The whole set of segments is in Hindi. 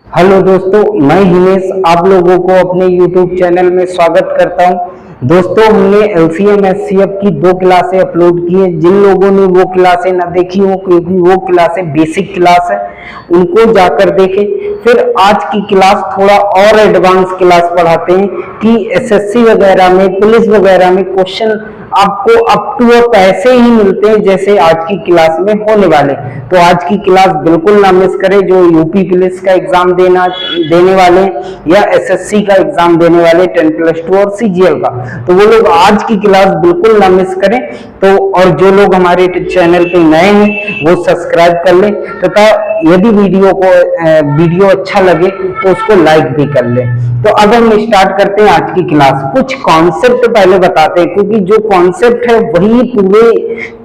हेलो दोस्तों, मैं हिमेश आप लोगों को अपने YouTube चैनल में स्वागत करता हूं। दोस्तों, हमने LCM SCF की 2 क्लासें अपलोड की हैं। जिन लोगों ने वो क्लासें ना देखी हो, क्योंकि वो क्लासें बेसिक क्लास है, उनको जाकर देखें। फिर आज की क्लास थोड़ा और एडवांस क्लास पढ़ाते हैं कि SSC वगैरह में, पुलिस वगैरह में क्वेश्चन आपको अप टू अप ऐसे ही मिलते हैं जैसे आज की क्लास में होने वाले। तो आज की क्लास बिल्कुल ना मिस करें। जो यूपी पुलिस का एग्जाम देने वाले या एसएससी का एग्जाम देने वाले 10+2 और सीजीएल का, तो वो लोग आज की क्लास बिल्कुल ना मिस करें। तो और जो लोग हमारे चैनल पे नए हैं वो सब्सक्राइब कर लें, तथा यदि वीडियो अच्छा लगे तो उसको लाइक भी कर लें। तो अब हम स्टार्ट करते हैं आज की क्लास। कुछ कॉन्सेप्ट पहले बताते हैं, क्योंकि जो कॉन्सेप्ट है वही पूरे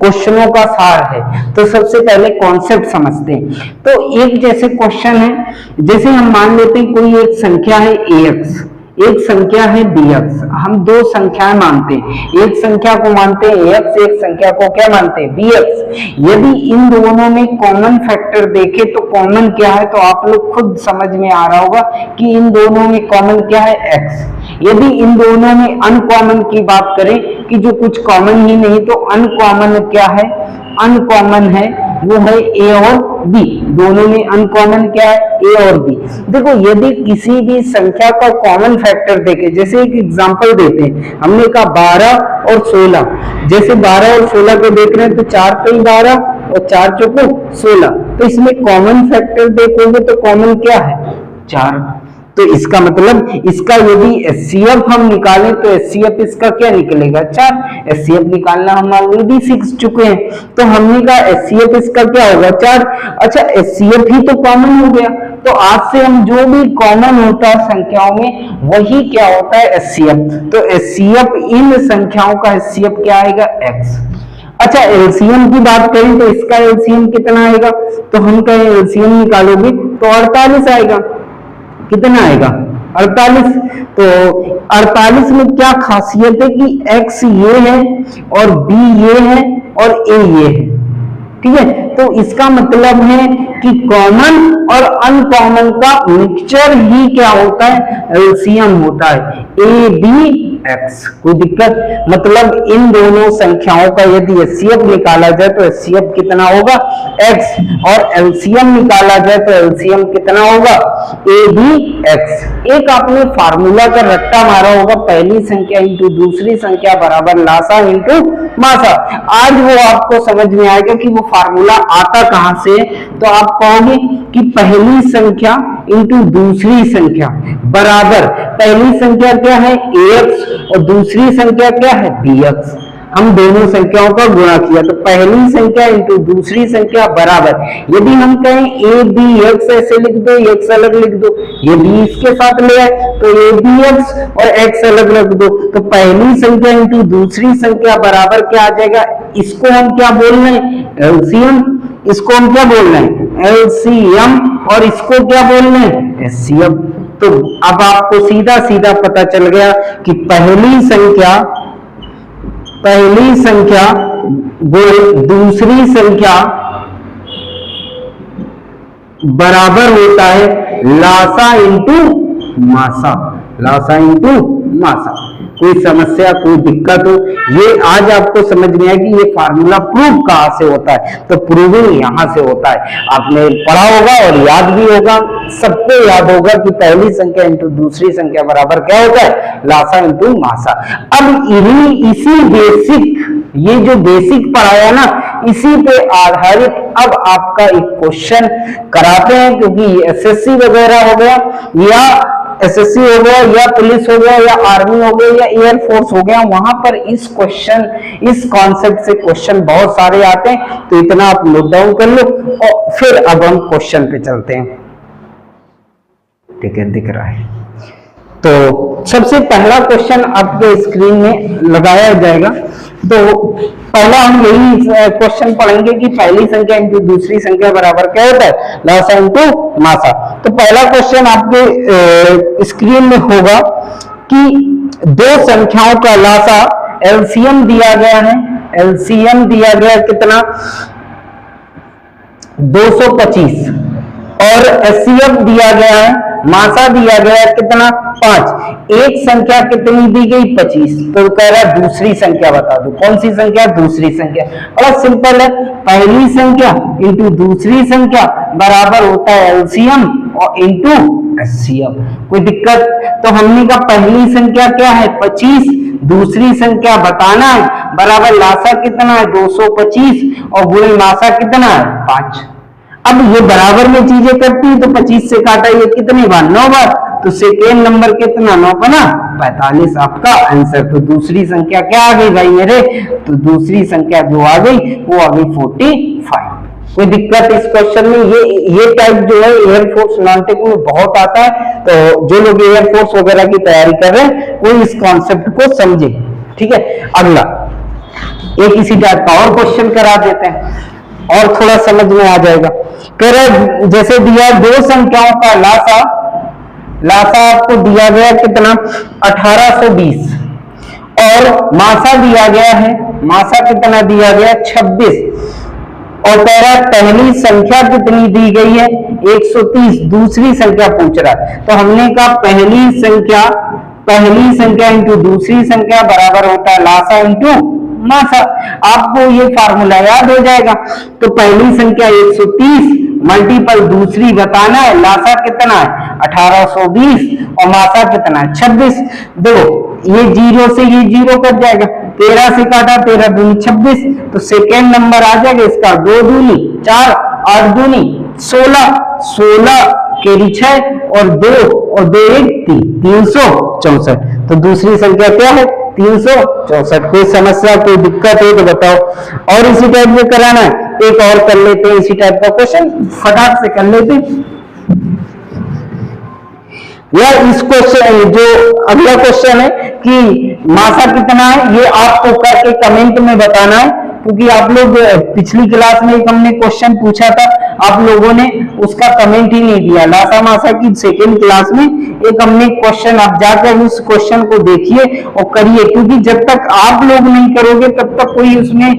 क्वेश्चनों का सार है। तो सबसे पहले कॉन्सेप्ट समझते हैं। तो एक जैसे क्वेश्चन है, जैसे हम मान लेते हैं कोई एक संख्या है ax, एक संख्या है bx। हम दो संख्याएं मानते हैं, एक संख्या को मानते हैं ax, एक संख्या को क्या मानते हैं bx। यदि इन दोनों में कॉमन फैक्टर देखें तो कॉमन क्या है, तो आप लोग खुद समझ में आ रहा होगा कि इन दोनों में कॉमन क्या है, x। यदि इन दोनों में अनकॉमन की बात करें कि जो कुछ कॉमन ही नहीं, तो अनकॉमन क्या है, अनकॉमन है वो है a और b। दोनों में अनकॉमन क्या है, a और b। देखो, यदि किसी भी संख्या का कॉमन फैक्टर देखे, जैसे एक एग्जांपल देते हैं, हमने कहा 12 और 16। जैसे 12 और 16 को देख रहे हैं तो 4 3 12 और 4 चौको 16। तो इसमें कॉमन फैक्टर देखोगे तो कॉमन क्या है, 4। तो इसका मतलब इसका यदि एचसीएफ हम निकालें तो एचसीएफ इसका क्या निकलेगा, 4। एचसीएफ निकालना हम ऑलरेडी सीख चुके हैं, तो हमने कहा एचसीएफ इसका क्या होगा, 4। अच्छा, एचसीएफ ही तो कॉमन हो गया, तो आज से हम जो भी कॉमन होता है संख्याओं में वही क्या होता है, एचसीएफ। तो एचसीएफ इन संख्याओं का एचसीएफ क्या आएगा, x। अच्छा, एलसीएम की बात करें तो इसका एलसीएम कितना आएगा, तो हम कहें एलसीएम निकालोगे तो 48 आएगा। कितना आएगा, 48। तो 48 में क्या खासियत है कि x ये है और b ये है और a ये है, ठीक है। तो इसका मतलब है कि कॉमन और अनकॉमन का मिक्सचर ही क्या होता है, एलसीएम होता है, a b x। कोई दिक्कत, मतलब इन दोनों संख्याओं का यदि एचसीएफ निकाला जाए तो एचसीएफ कितना होगा, x, और एलसीएम निकाला जाए तो एलसीएम कितना होगा, a b x। एक आपने फार्मूला का रट्टा मारा होगा, पहली संख्या इंटू दूसरी संख्या बराबर लासा इंटू मासा। आज वो आपको समझ में आएगा कि वो फार्मूला आता कहां से। तो आप कहोगे कि पहली संख्या इंटू दूसरी संख्या बराबर, पहली संख्या क्या है ax और दूसरी संख्या क्या है bx। हम दोनों संख्याओं का गुणा किया तो पहली संख्या इंटू दूसरी संख्या बराबर, यदि हम कहें a b x ऐसे लिख दो, x अलग लिख दो, ये b इसके साथ ले आए तो a b x और x अलग रख दो, तो पहली संख्या इंटू दूसरी संख्या बराबर क्या आ जाएगा। इसको हम क्या बोल रहे हैं, एलसीएम। इसको हम क्या बोल रहे हैं, एलसीएम, और इसको क्या बोल रहे हैं, एचसीएफ। तो अब आपको सीधा सीधा पता चल गया कि पहली संख्या दूसरी संख्या बराबर होता है लासा इंटू मासा, लासा इंटू मासा। कोई समस्या, कोई दिक्कत हो, ये आज आपको समझ में आया कि ये फार्मूला प्रूव कहां से होता है। तो प्रूविंग यहां से होता है। आपने पढ़ा होगा और याद भी होगा, सबको याद होगा कि पहली संख्या इंटू दूसरी संख्या बराबर क्या होता है, लासा इंटू मासा। अब इसी बेसिक, ये जो बेसिक पढ़ाया ना, इसी पे आधारित अब आपका एक क्वेश्चन कराते हैं, क्योंकि एसएससी वगैरह हो गया या एसएससी हो गया या पुलिस हो गया या आर्मी हो गया या एयरफोर्स हो गया, वहां पर इस कॉन्सेप्ट से क्वेश्चन बहुत सारे आते हैं। तो इतना आप नोट डाउन कर लो और फिर अब हम क्वेश्चन पे चलते हैं। ठीक है, दिख रहा है। तो सबसे पहला क्वेश्चन आपके स्क्रीन में लगाया जाएगा। तो पहला हम यही क्वेश्चन पढ़ेंगे कि पहली संख्या इंटू दूसरी संख्या बराबर क्या होता है, लासा इंटू मासा। तो पहला क्वेश्चन आपके स्क्रीन में होगा कि दो संख्याओं का लासा, एलसीएम दिया गया है, एलसीएम दिया गया कितना, 225। और HCF दिया गया है, मासा दिया गया है कितना 5, एक संख्या कितनी दी गई 25, तो कह रहा है दूसरी संख्या बता दो। कौन सी संख्या? दूसरी संख्या। बड़ा सिंपल है, पहली संख्या इंटू दूसरी संख्या बराबर होता है एलसीएम और इंटू HCF। कोई दिक्कत? तो हमने कहा पहली संख्या क्या है 25, दूसरी संख्या बताना है, बराबर लासा कितना है 225 और गुणे मासा कितना है 5। अब ये बराबर में चीजें करती है तो 25 से काटा ये कितनी बार 9 बार, तो सेकेंड नंबर कितना 9 बना 45 आपका आंसर। तो दूसरी संख्या क्या आ गई भाई मेरे? तो दूसरी संख्या जो आ गई वो आ गई 45। कोई दिक्कत इस क्वेश्चन में? ये टाइप जो है एयरफोर्स नॉन-टेक में बहुत आता है, तो जो लोग एयरफोर्स वगैरह की तैयारी कर रहे हैं वो इस कॉन्सेप्ट को समझे। ठीक है, अगला एक इसी टाइप का और क्वेश्चन करा देते हैं और थोड़ा समझ में आ जाएगा। कह रहे जैसे दिया दो संख्याओं का लासा आपको दिया गया कितना 1820 और मासा दिया गया है, मासा कितना दिया गया 26 और कह रहा है पहली संख्या कितनी दी गई है 130, दूसरी संख्या पूछ रहा है। तो हमने कहा पहली संख्या इंटू दूसरी संख्या बराबर होता है लासा इंटू मासा। आपको ये फार्मूला याद हो जाएगा। तो पहली संख्या 130 मल्टीपल दूसरी बताना है, लासा कितना है 1820 और मासा कितना है 26। देखो ये जीरो से ये जीरो कट जाएगा, 13 से काटा 13 दूनी 26, तो सेकेंड नंबर आ जाएगा इसका 2 दूनी 4, 8 दूनी 16, 16 केरी 6 और 2 और 2 1 3, 364। तो दूसरी संख्या क्या है 364। कोई समस्या कोई दिक्कत है तो बताओ। और इसी टाइप में कराना है, एक और कर लेते हैं इसी टाइप का क्वेश्चन, फटाक से कर लेते हैं। या इस क्वेश्चन जो अगला क्वेश्चन है कि मासा कितना है, ये आपको करके कमेंट में बताना है, क्योंकि आप लोग पिछली क्लास में एक हमने क्वेश्चन पूछा था, आप लोगों ने उसका कमेंट ही नहीं दिया। लासा मासा की सेकेंड क्लास में एक हमने क्वेश्चन, आप जाकर उस क्वेश्चन को देखिए और करिए, क्योंकि जब तक आप लोग नहीं करोगे तब तक कोई उसमें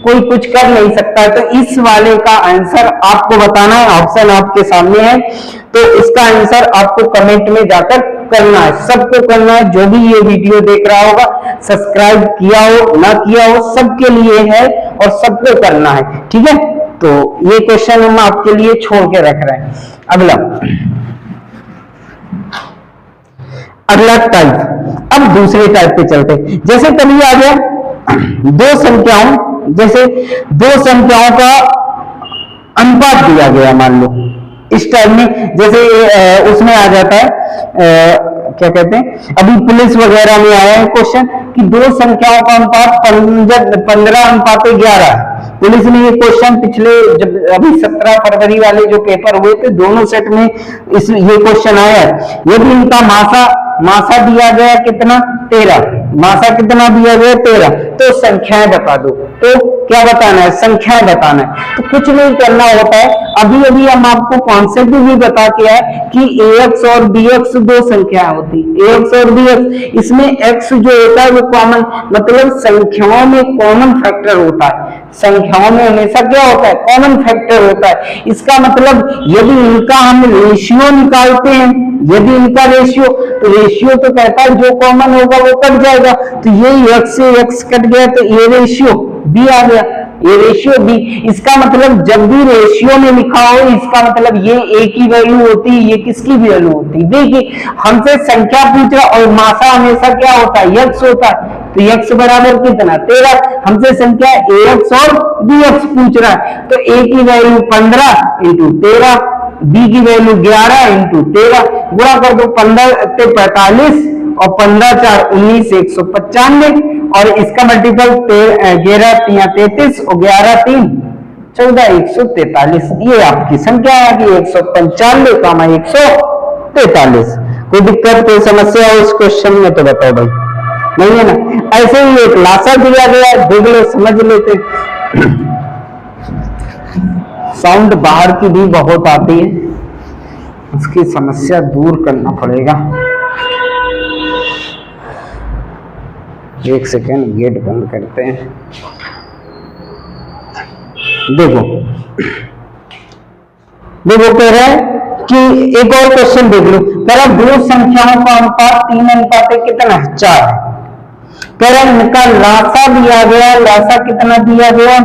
कोई कुछ कर नहीं सकता है। तो इस वाले का आंसर आपको बताना है, ऑप्शन आपके सामने है, तो इसका आंसर आपको कमेंट में जाकर करना है, सबको करना है। जो भी ये वीडियो देख रहा होगा, सब्सक्राइब किया हो ना किया हो, सबके लिए है और सबको करना है। ठीक है, तो ये क्वेश्चन हम आपके लिए छोड़ के रख रहे हैं। अगला टाइप, अब दूसरे टाइप पे चलते हैं। जैसे कभी आ गया जैसे दो संख्याओं का अनुपात दिया गया, मान लो इस टाइप में, जैसे उसमें आ जाता है क्या कहते हैं, अभी पुलिस वगैरह में आया है क्वेश्चन कि दो संख्याओं का अनुपात 15:11 है। पुलिस ने ये क्वेश्चन पिछले जब अभी 17 फरवरी वाले जो पेपर हुए थे दोनों सेट में ये क्वेश्चन आया है। यदि इनका मासा दिया गया कितना 13, मासा कितना दिया गया 13, तो संख्याएं बता दो। तो क्या बताना है, संख्याएं बताना है। तो कुछ नहीं करना होता है, अभी हम आपको कॉन्सेप्ट भी बता के आए कि ax और bx दो संख्याएं होती, ax और bx, इसमें x जो होता है वो कॉमन, मतलब संख्याओं में कॉमन फैक्टर होता है। संख्याओं में हमेशा क्या होता है, कॉमन फैक्टर होता है। इसका मतलब यदि इनका हम रेशियो निकालते हैं, यदि इनका रेशियो, तो रेशियो तो कहता है जो कॉमन होगा वो कट जाएगा, तो ये x से x कट गया तो ये रेशियो b आ गया, ये रेशियो b। इसका मतलब जब भी रेशियो में लिखा हो, इसका मतलब ये a की वैल्यू होती है, ये किसकी वैल्यू होती है, b की। हमसे संख्या पूछ रहा और मासा हमेशा क्या होता है, x होता है, तो x बराबर कितना 13। हमसे संख्या ax और bx पूछ रहा है, तो a की वैल्यू 15 इंटू 13, b की वैल्यू 11 इंटू 13, गुणा कर दो 15 से 45 और 15 4 19 195, और इसका मल्टीपल 11 3 33 और 11 3 14 143। ये आपकी संख्या आ गई 195, 143। कोई दिक्कत कोई समस्या हो इस क्वेश्चन में तो बताओ भाई, नहीं है ना। ऐसे ही एक लासा दिया गया, देख लो समझ लेते। साउंड बाहर की भी बहुत आती है, उसकी समस्या दूर करना पड़ेगा। एक सेकेंड, गेट बंद करते हैं। देखो देखो कह रहा है कि एक और क्वेश्चन देख लो, कह रहा दो संख्याओं का अनुपात 3 अनुपात कितना है 4 है। कह रहा इनका लासा दिया गया, लासा कितना दिया गया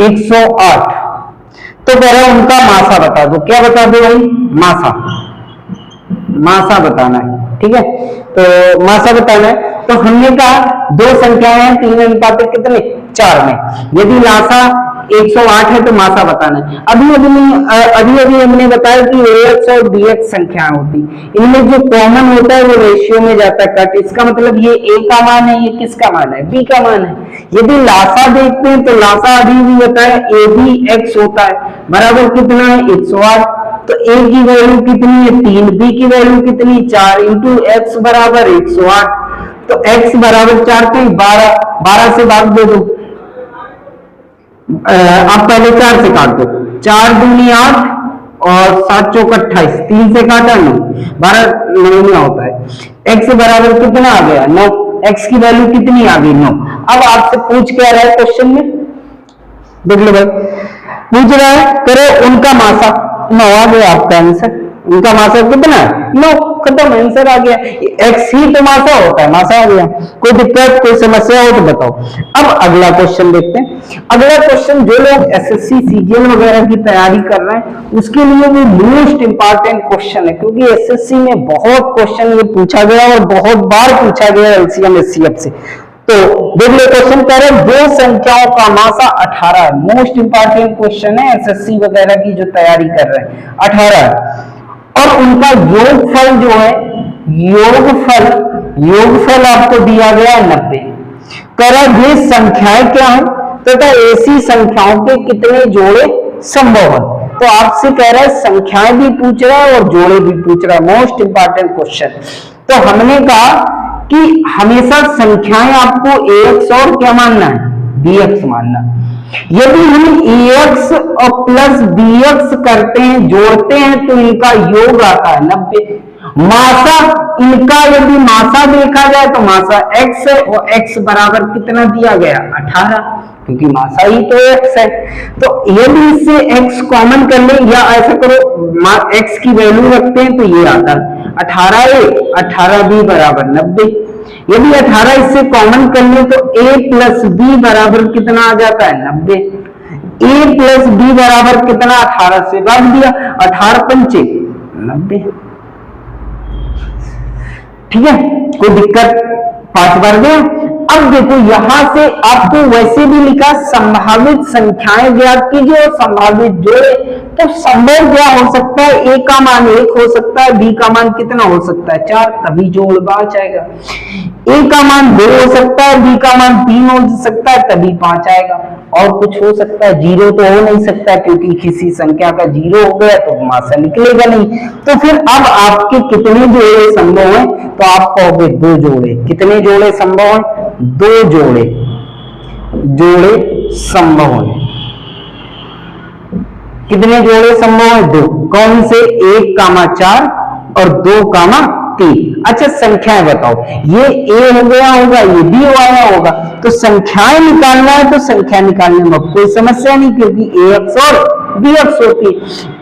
108। तो कह रहा उनका मासा बता दो। क्या बता दो भाई? मासा, मासा बताना है। ठीक है, तो मासा बताना है। तो हमने कहा दो संख्याएं हैं 3 अनुपात कितने 4 में, यदि लासा 108 है तो मासा बताना है। अभी हमने बताया कि AX और BX संख्याएं होती, इनमें जो कॉमन होता है वो रेशियो में जाता है कट। इसका मतलब ये A का मान है, ये किसका मान है? B का मान है। यदि लासा देखते हैं तो लासा अभी भी बताया ABX होता है, बराबर कितना है 108। तो A की वैल्यू कितनी है 3, B की वैल्यू कितनी 4 इंटू X बराबर 108। तो X बराबर 4 के 12 से भाग दे दो। आप पहले 4 से काट दो, 4 दूनी 8 और 7 चौक 28, 3 से काटा 9, 12 नौनिया होता है। X बराबर कितना आ गया 9, X की वैल्यू कितनी आ गई 9। अब आपसे पूछ क्या रहा है क्वेश्चन में, देख लो भाई, पूछ रहा है करो उनका मासा 9 आ गया आपका आंसर। उनका मासा कितना है 9, खत्म, आंसर आ गया। X ही तो मासा होता है, मासा आ गया। कोई दिक्कत कोई समस्या हो तो बताओ। अब अगला क्वेश्चन देखते हैं। अगला क्वेश्चन जो लोग SSC CGL वगैरह की तैयारी कर रहे हैं उसके लिए वो मोस्ट इंपॉर्टेंट क्वेश्चन है, क्योंकि SSC में बहुत क्वेश्चन ये पूछा गया और बहुत बार पूछा गया LCM SCF से। तो देख लो क्वेश्चन कह रहे दो संख्याओं का मासा 18 है। मोस्ट इंपॉर्टेंट क्वेश्चन है SSC वगैरह की जो तैयारी कर रहे हैं, 18 है। और उनका योगफल जो है, योगफल आपको दिया गया 90। कह रहा ये संख्याएं क्या है तथा ऐसी संख्याओं के कितने जोड़े संभव है। तो आपसे कह रहा है संख्याएं भी पूछ रहा है और जोड़े भी पूछ रहा है, मोस्ट इंपॉर्टेंट क्वेश्चन। तो हमने कहा कि हमेशा संख्याएं आपको AX और क्या मानना है BX मानना। यदि हम AX और प्लस BX करते हैं, जोड़ते हैं, तो इनका योग आता है 90। मासा इनका यदि मासा देखा जाए तो मासा X है और X बराबर कितना दिया गया 18, क्योंकि मासा ही तो X है। तो यदि इससे X कॉमन कर ले या ऐसा करो X की वैल्यू रखते हैं तो ये आता है 18A 18B बराबर 90। यदि 18 इससे कॉमन कर ले तो A प्लस B बराबर कितना आ जाता है 90। A प्लस B बराबर कितना 18 से भाग दिया, 18 पंचे 90। ठीक है, कोई दिक्कत? 5 बार गया। अब देखो यहां से आपको वैसे भी लिखा संभावित संख्याएं ज्ञात कीजिए और संभावित जोड़े। तो संभव क्या हो सकता है? A का मान 1 हो सकता है, B का मान कितना हो सकता है 4, तभी जोड़ बाच आएगा। A का मान 2 हो सकता है, B का मान 3 हो सकता है, तभी 5 आएगा। और कुछ हो सकता है, 0 तो हो नहीं सकता, क्योंकि किसी संख्या का 0 हो गया तो मासा निकलेगा नहीं। तो फिर अब आपके कितने जोड़े संभव हैं? तो आप कहोगे 2 जोड़े। कितने जोड़े संभव हैं? 2 जोड़े संभव हैं। कितने जोड़े संभव है? 2। कौन से? 1,4 और 2,3। अच्छा संख्याएं बताओ, ये A हो गया होगा, ये B आया होगा। तो संख्याएं निकालना है तो संख्या निकालने में कोई समस्या नहीं, क्योंकि AX और BX होती है।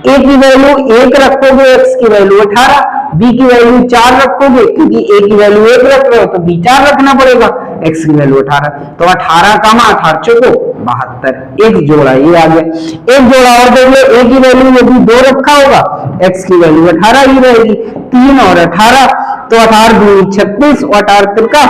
A की वैल्यू 1 रखोगे, X की वैल्यू 18, B की वैल्यू 4 रखोगे, क्योंकि A की वैल्यू 1 रख रहे हो तो B 4 रखना पड़ेगा, X की वैल्यू 18। तो 18 का 18 चौको 72, एक जोड़ा ये आ गया। एक जोड़ा और देख लो, A की वैल्यू यदि 2 रखा होगा, X की वैल्यू 18 ही रहेगी। 3 और 18 तो 18 दूनी 36 और 18 तिरका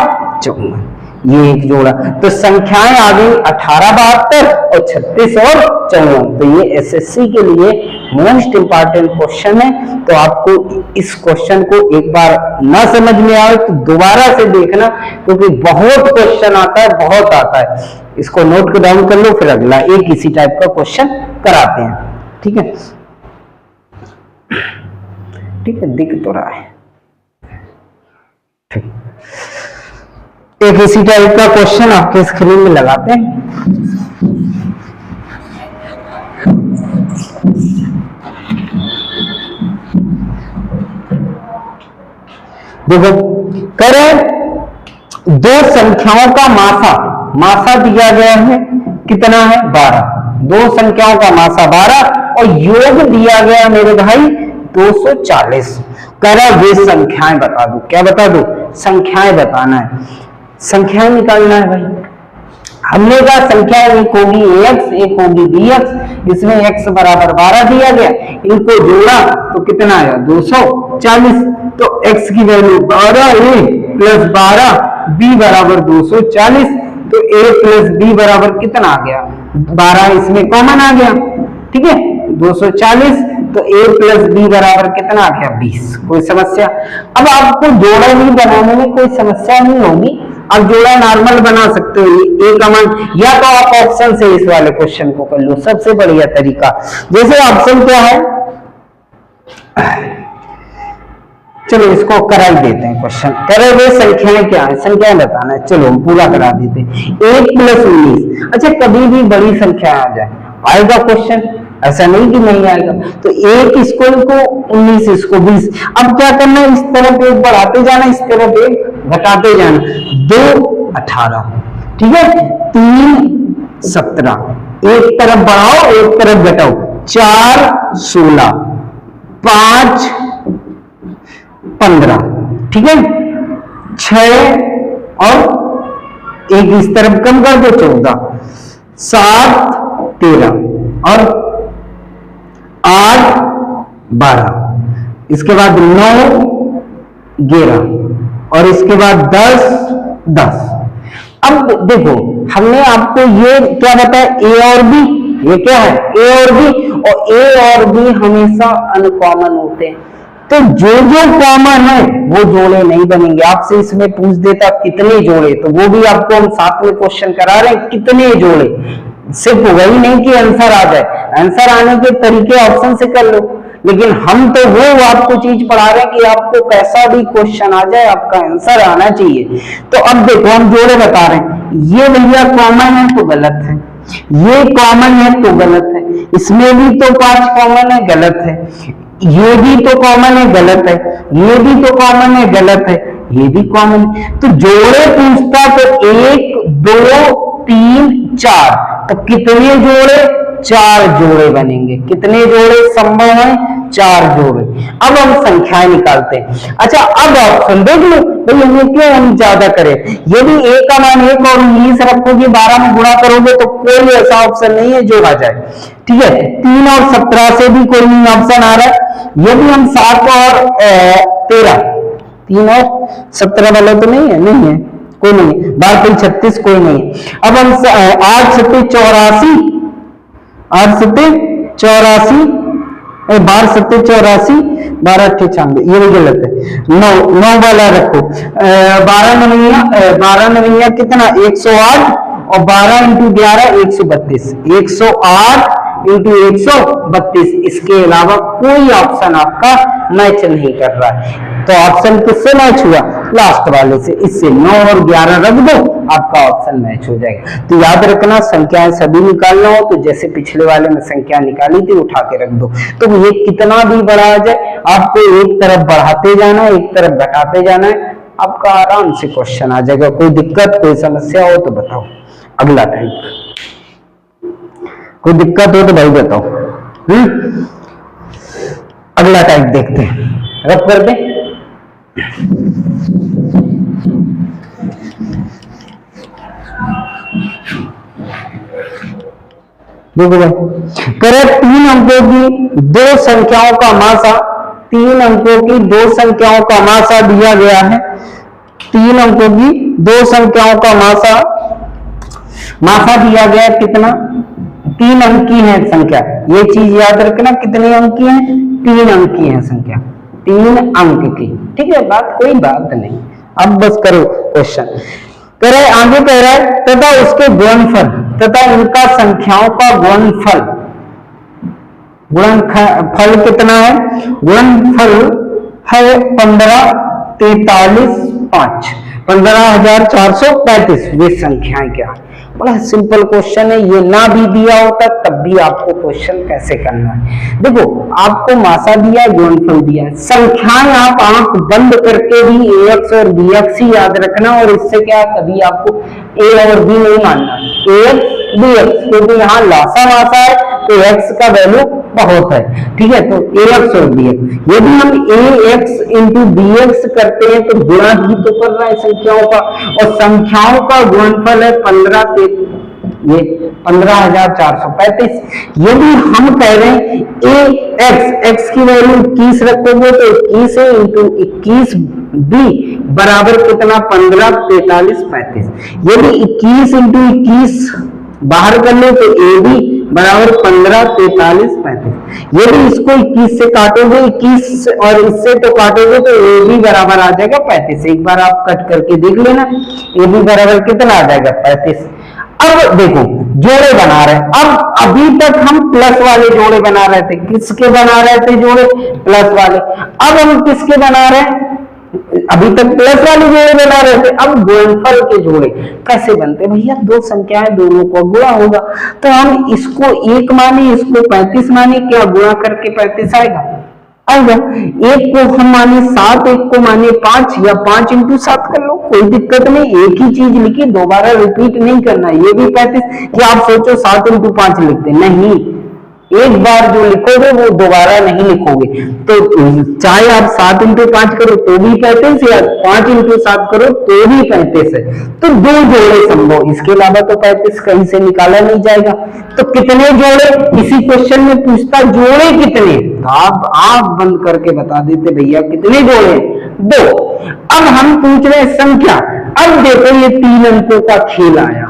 54, ये एक जोड़ा। तो संख्याएं आ गई 18 72 और 36 और 54। तो ये SSC के लिए मोस्ट इंपॉर्टेंट क्वेश्चन है। तो आपको इस क्वेश्चन को एक बार ना समझ में आए तो दोबारा से देखना, क्योंकि बहुत क्वेश्चन आता है, बहुत आता है। इसको नोट डाउन कर लो, फिर अगला एक इसी टाइप का क्वेश्चन कराते हैं। ठीक है, ठीक है, दिख तो रहा है। ठीक, एक इसी टाइप का क्वेश्चन आपके स्क्रीन में लगाते हैं। देखो करें, दो संख्याओं का मासा दिया गया है, कितना है 12। दो संख्याओं का मासा 12 और योग दिया गया मेरे भाई 240। कह रहा वे संख्याएं बता दो। क्या बता दो? संख्याएं बताना है, संख्याएं निकालना है भाई। हमने कहा संख्या एक होगी ax, एक होगी bx, जिसमें x बराबर 12 दिया गया, इनको जोड़ा तो कितना आया 240। तो x की वैल्यू 12a प्लस 12b बराबर 240। तो a प्लस b बराबर कितना आ गया? 12 इसमें कॉमन आ गया, ठीक है 240। तो a प्लस b बराबर कितना आ गया? 20। कोई समस्या? अब आपको जोड़ा भी बनाने में कोई समस्या नहीं होगी, आप जोड़ा नॉर्मल बना सकते हो। ए कमांड या तो आप ऑप्शन से इस वाले क्वेश्चन को कर लो, सबसे बढ़िया तरीका। जैसे ऑप्शन क्या है, चलो इसको करा ही देते हैं क्वेश्चन। करे हुए संख्याएं क्या है, संख्याएं बताना है, चलो हम पूरा करा देते हैं। 1 प्लस 19। अच्छा कभी भी बड़ी संख्या आ जाए आएगा क्वेश्चन, ऐसा नहीं कि नहीं आएगा। तो 1 इसको 19 इसको 20। अब क्या करना है, इस तरफ एक बढ़ाते जाना, इस तरफ एक घटाते जाना। 2 18, ठीक है 3 17। एक तरफ बढ़ाओ एक तरफ घटाओ। 4 16, 5 15, ठीक है 6 और एक इस तरफ कम कर दो 14, 7 13 और 8 12, इसके बाद 9 11 और इसके बाद 10 10। अब देखो हमने आपको ये क्या बताया, ए और बी। ये क्या है? ए और बी। और ए और बी हमेशा अनकॉमन होते हैं, तो जो जो कॉमन है वो जोड़े नहीं बनेंगे। आपसे इसमें पूछ देता कितने जोड़े, तो वो भी आपको हम साथ में क्वेश्चन करा रहे हैं कितने जोड़े। सिर्फ वही नहीं कि आंसर आ जाए, आंसर आने के तरीके ऑप्शन से कर लो, लेकिन हम तो वो आपको चीज पढ़ा रहे हैं कि आपको कैसा भी क्वेश्चन आ जाए आपका आंसर आना चाहिए। तो अब देखो हम जोड़े बता रहे हैं, ये भैया कॉमन है तो गलत है, ये कॉमन है तो गलत है, इसमें भी तो 5 कॉमन है, गलत है, ये भी तो कॉमन है, गलत है, ये भी तो कॉमन है, गलत है, ये भी कॉमन है। तो जोड़े पूछता तो 1 2 3 4, तो कितने जोड़े? 4 जोड़े बनेंगे। कितने जोड़े संभव हैं? 4 जोड़े। अब हम संख्याएं निकालते हैं। अच्छा अब ऑप्शन देख लो भाई, हमें क्यों हम ज्यादा करें। यदि a का मान 1 और 19 रखोगे, 12 में गुणा करोगे तो कोई ऐसा ऑप्शन नहीं है जो आ जाए, ठीक है 3 और 17 से भी कोई नहीं ऑप्शन आ रहा है। यदि हम 7 और 13, 3 और 17 वाला तो नहीं है, नहीं है कोई नहीं है, 12 36 कोई नहीं है। अब हम 8 7 84, 8 7 84, 12 7 84, 12 8 96, ये भी गलत है। 9 वाला रखो। 12 नवैया कितना? 108 और 12 इंटू 11 132, 108 इंटू 132। इसके अलावा कोई ऑप्शन आपका मैच नहीं कर रहा है। तो ऑप्शन किससे मैच हुआ? लास्ट वाले से। इससे 9 और 11 रख दो, आपका ऑप्शन मैच हो जाएगा। तो याद रखना संख्याएं सभी निकालना हो तो जैसे पिछले वाले में संख्या निकाली थी उठा के रख दो। तो ये कितना भी बड़ा आ जाए आपको एक तरफ बढ़ाते जाना है एक तरफ घटाते जाना है, आपका आराम से क्वेश्चन आ जाएगा। कोई दिक्कत कोई समस्या हो तो बताओ। अगला टाइप, कोई दिक्कत हो तो भाई बताओ। अगला टाइप देखते हैं, रब कर दे। देखो भाई, करे 3 अंकों की 2 संख्याओं का मासा, 3 अंकों की 2 संख्याओं का मासा दिया गया है। 3 अंकों की 2 संख्याओं का मासा दिया गया कितना? 3 अंक की है संख्या। ये चीज याद रखना, कितने अंक की है? 3 अंक की है संख्या, 3 अंक की, ठीक है बात, कोई बात नहीं। अब बस करो क्वेश्चन। कह रहे आगे कह रहा है तथा उसके गुणनफल तथा इनका संख्याओं का गुणनफल, गुणनफल कितना है? गुणनफल है 15 43 5, 15,435। वे संख्याएं क्या है? बड़ा सिंपल क्वेश्चन है, ये ना भी दिया होता तब भी आपको क्वेश्चन कैसे करना है। देखो आपको मासा दिया, गुणनफल दिया है, संख्याएं आप आंख बंद करके भी ax और bx ही याद रखना। और इससे क्या कभी आपको a और b नहीं मानना, ax dx, क्योंकि यहाँ लॉसा मासा है तो x का वैल्यू बहुत है, ठीक है। तो ax और dx, यदि हम ax इंटू dx करते हैं तो गुणा ही तो कर रहा है संख्याओं का, और संख्याओं का गुणनफल है 15,435। यदि हम कह रहे हैं x की वैल्यू 21 रखोगे तो 21 है इंटू 21 b बराबर कितना 15, 43, 35। यदि 21 इंटू 21 बाहर कर ले तो ए बी बराबर 15, 43, 35। यदि इसको 21 से काटोगे, 21 और इससे तो काटोगे तो ए बी बराबर आ जाएगा 35। एक बार आप कट करके देख लेना, ए बी बराबर कितना आ जाएगा 35। अब देखो जोड़े बना रहे हैं, अब अभी तक हम प्लस वाले जोड़े बना रहे थे, किसके बना रहे थे जोड़े, प्लस वाले। अब हम किसके बना रहे हैं, अभी तक प्लस वाले जोड़े बना रहे थे, अब गुणनफल के जोड़े कैसे बनते हैं भैया, दो संख्याएं दोनों को गुणा होगा, तो हम इसको 1 माने इसको 35 माने, क्या गुणा करके 35 आएगा, आएगा। एक को हम माने 7, एक को माने 5, या 5 इंटू 7 कर लो, कोई दिक्कत नहीं, एक ही चीज लिखी, दोबारा रिपीट नहीं करना। ये भी 35, कि आप सोचो 7 इंटू 5 लिखते, नहीं, एक बार जो लिखोगे वो दोबारा नहीं लिखोगे। तो चाहे आप 7 इंटू 5 करो तो भी 35, या 5 इंटू 7 करो तो भी 35 है। तो दो जोड़े संभव, इसके अलावा तो 35 कहीं से निकाला नहीं जाएगा। तो कितने जोड़े, इसी क्वेश्चन में पूछता जोड़े कितने, तो आप आंख बंद करके बता देते भैया कितने जोड़े, 2। अब हम पूछ रहे हैं संख्या। अब देखो ये 3 अंकों का खेल आया,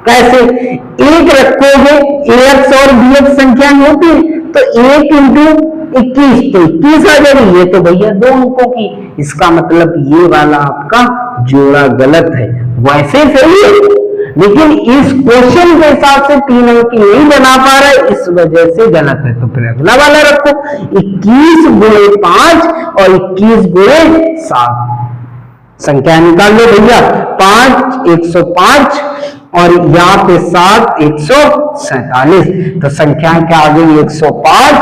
कैसे, एक रखोगे ax और bx संख्या होती है, तो 1 इंटू 21 तो 21 आ जाएगी, ये तो भैया 2 अंकों की, इसका मतलब ये वाला आपका जोड़ा गलत है। वैसे सही है, लेकिन इस क्वेश्चन के हिसाब से 3 अंक की नहीं बना पा रहा है, इस वजह से गलत है। तो फिर अगला वाला रखो, 21 गुणे 5 और 21 गुणे 7, संख्या निकाल लो भैया, 5 105 और यहाँ पे 7 147। तो संख्या क्या आ गई 105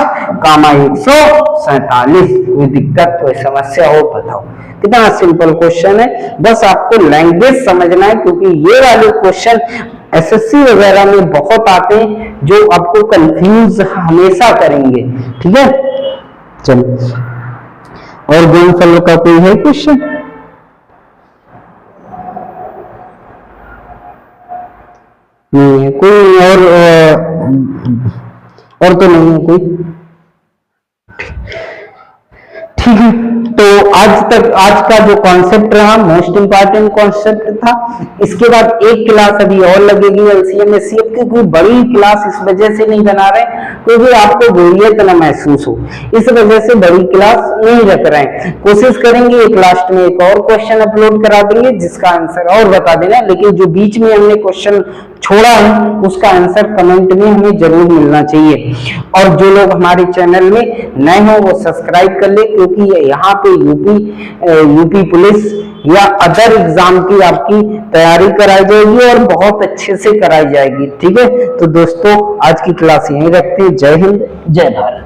कामा 147। कोई दिक्कत, कोई समस्या हो बताओ। कितना सिंपल क्वेश्चन है, बस आपको लैंग्वेज समझना है, क्योंकि ये वाले क्वेश्चन एसएससी वगैरह में बहुत आते हैं जो आपको कंफ्यूज हमेशा करेंगे, ठीक है। चलो, और गुणनफल का कोई है क्वेश्चन, नहीं है कोई, और तो नहीं है कोई, ठीक है। तो आज का जो कॉन्सेप्ट रहा मोस्ट इंपॉर्टेंट कॉन्सेप्ट था। इसके बाद एक क्लास अभी और लगेगी एलसीएम एचसीएफ की, कोई बड़ी क्लास इस वजह से नहीं बना रहे क्योंकि आपको बोरियत ना महसूस हो, इस वजह से बड़ी क्लास नहीं रख रहे हैं। कोशिश करेंगे एक लास्ट में एक और क्वेश्चन अपलोड करा देंगे जिसका आंसर और बता देना, लेकिन जो बीच में हमने क्वेश्चन छोड़ा है उसका आंसर कमेंट में हमें जरूर मिलना चाहिए। और जो लोग हमारे चैनल में नए हो वो सब्सक्राइब कर ले, क्योंकि यहाँ पे यूपी पुलिस या अदर एग्जाम की आपकी तैयारी कराई जाएगी और बहुत अच्छे से कराई जाएगी, ठीक है। तो दोस्तों आज की क्लास यहीं रखते हैं। जय हिंद, जय भारत।